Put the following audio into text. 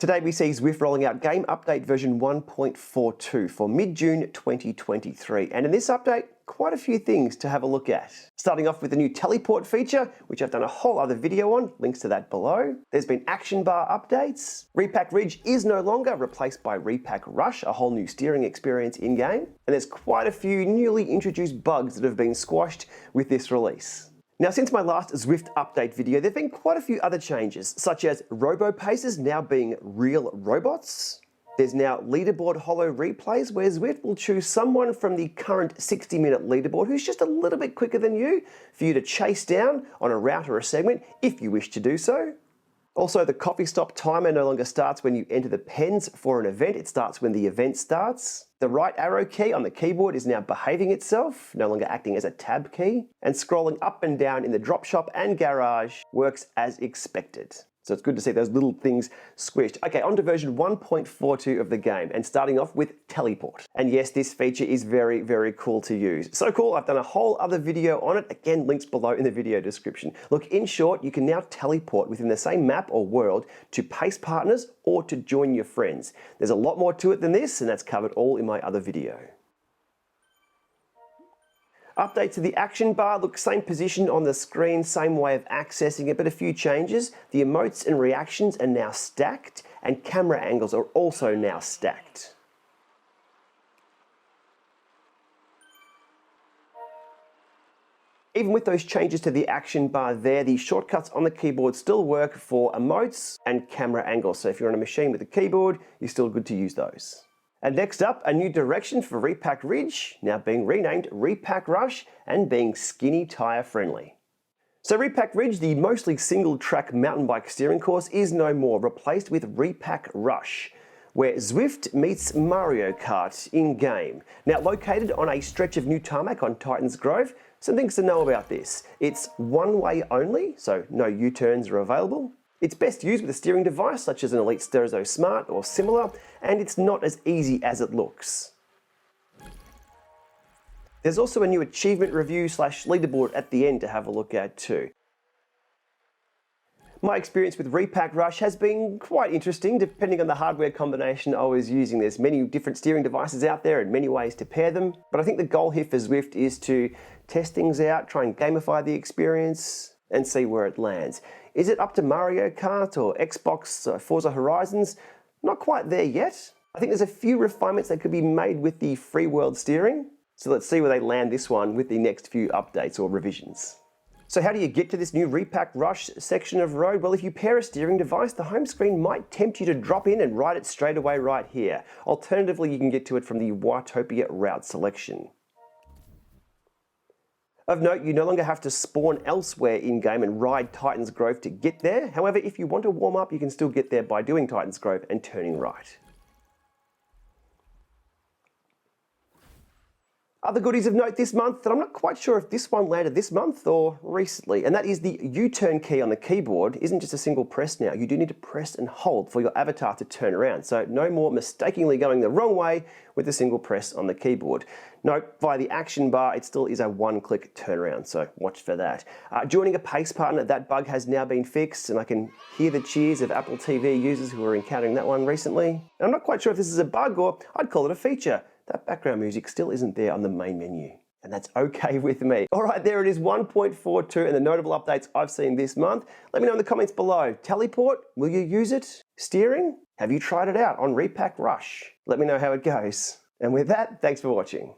Today we see Zwift rolling out game update version 1.42 for mid-June 2023. And in this update, quite a few things to have a look at. Starting off with the new teleport feature, which I've done a whole other video on, links to that below. There's been action bar updates. Repack Ridge is no longer replaced by Repack Rush, a whole new steering experience in-game. And there's quite a few newly introduced bugs that have been squashed with this release. Now, since my last Zwift update video, there have been quite a few other changes, such as robo-paces now being real robots. There's now leaderboard holo replays, where Zwift will choose someone from the current 60-minute leaderboard who's just a little bit quicker than you for you to chase down on a route or a segment if you wish to do so. Also, the coffee stop timer no longer starts when you enter the pens for an event, it starts when the event starts. The right arrow key on the keyboard is now behaving itself, no longer acting as a tab key. And scrolling up and down in the drop shop and garage works as expected. So it's good to see those little things squished. Okay, on to version 1.42 of the game, and starting off with teleport. And yes, this feature is very, very cool to use. So cool, I've done a whole other video on it. Again, links below in the video description. Look, in short, you can now teleport within the same map or world to pace partners or to join your friends. There's a lot more to it than this, and that's covered all in my other video. Update to the action bar, look, same position on the screen, same way of accessing it, but a few changes. The emotes and reactions are now stacked, and camera angles are also now stacked. Even with those changes to the action bar there, the shortcuts on the keyboard still work for emotes and camera angles. So if you're on a machine with a keyboard, you're still good to use those. And next up, a new direction for Repack Ridge, now being renamed Repack Rush and being skinny tire friendly. So Repack Ridge, the mostly single track mountain bike steering course, is no more, replaced with Repack Rush, where Zwift meets Mario Kart in-game. Now located on a stretch of new tarmac on Titans Grove, some things to know about this. It's one way only, so no U-turns are available. It's best used with a steering device such as an Elite Sterzo Smart or similar, and it's not as easy as it looks. There's also a new achievement review / leaderboard at the end to have a look at too. My experience with Repack Rush has been quite interesting depending on the hardware combination I was using. There's many different steering devices out there and many ways to pair them, but I think the goal here for Zwift is to test things out, try and gamify the experience and see where it lands. Is it up to Mario Kart or Xbox Forza Horizons? Not quite there yet. I think there's a few refinements that could be made with the free world steering. So let's see where they land this one with the next few updates or revisions. So how do you get to this new Repack Rush section of road? Well, if you pair a steering device, the home screen might tempt you to drop in and ride it straight away right here. Alternatively, you can get to it from the Watopia route selection. Of note, you no longer have to spawn elsewhere in-game and ride Titans Grove to get there. However, if you want to warm up, you can still get there by doing Titans Grove and turning right. Other goodies of note this month that I'm not quite sure if this one landed this month or recently, and that is the U-turn key on the keyboard isn't just a single press now. You do need to press and hold for your avatar to turn around, so no more mistakenly going the wrong way with a single press on the keyboard. Note, via the action bar, it still is a one-click turnaround, so watch for that. Joining a pace partner, that bug has now been fixed, and I can hear the cheers of Apple TV users who are encountering that one recently. And I'm not quite sure if this is a bug or I'd call it a feature. That background music still isn't there on the main menu, and that's okay with me. All right, there it is, 1.42 and the notable updates I've seen this month. Let me know in the comments below. Teleport, will you use it? Steering? Have you tried it out on Repack Rush? Let me know how it goes. And with that, thanks for watching.